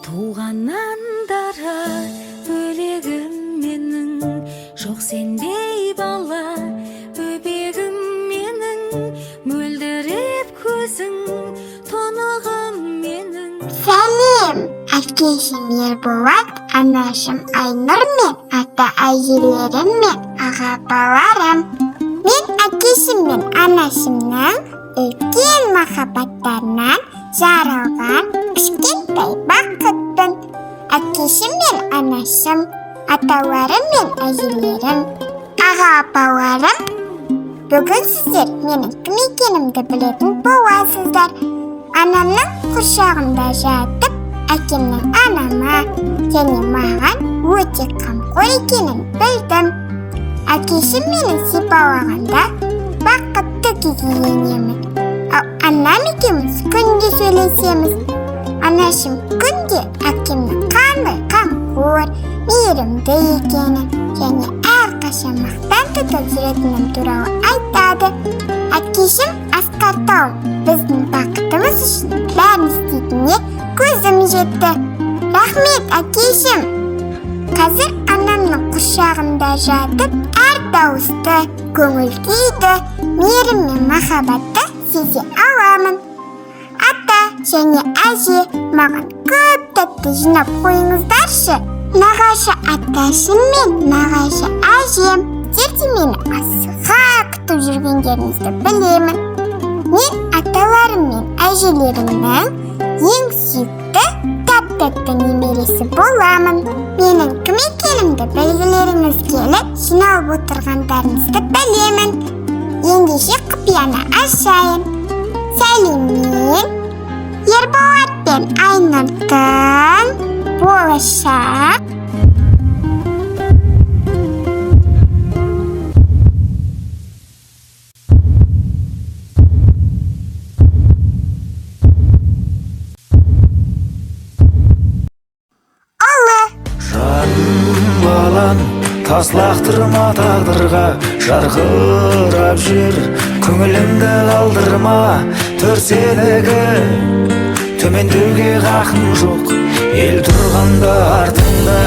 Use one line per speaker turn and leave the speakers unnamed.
Туғаннан дара бөлегім менің, жоқ сендей бала бөбегім менің, мөлдіреп көзің тұнығым менің.
Сәлем, әкешім Ерболат, анашым Айнұр мен ата-әжелерім мен аға-апаларым. Мен әкешім мен анашымның үлкен махаббаттарынан жаралған кішкентай бақытпын. Әкешім мен анашым, аталарым мен әжелерім, аға-апаларым, бүгін сіздер менің кім екенімді білетін боласыздар. Анамның құшағында жатып, әкемнің анама және маған өте қамқор екенін білдім. Әкешім мені сипалағанда бақытты күйге енемін. Ал анам екеуміз күнде сөйлесеміз. Анашым күнде әкемнің қандай қамқор, мейірімді екенін және әрқашан мақтан тұтып жүретінім туралы айтады. Әкешім Асқар Тау біздің бақытымыз үшін бәрін істейтініне көзім жетті. Рахмет, әкешім! Қазір анамның құшағында жатып, әр дауысты, көңіл күйді, мейірім мен махаббатты сезе аламын. Ата және әже, маған көп тәтті жинап қойыңыздаршы. Нағашы аташым мен нағашы әжем, сіздер мені асыға күтіп жүргендеріңізді білемін. Мен аталарым мен әжелерімнің ең сүйікті тәп-тәтті немересі боламын. Менің кім екенімді білгілеріңіз келіп, жиналып отырғандарыңызды білемін. Ендеше құпияны ашайын. Сәлеммен, Ерболат пен Айнұрдың болашақ
тас лақтырма тағдырға, жарқырап жүр көңілімді қалдырма. Төрселігі төмендеуге хақым жоқ, ел тұрғанда артыңда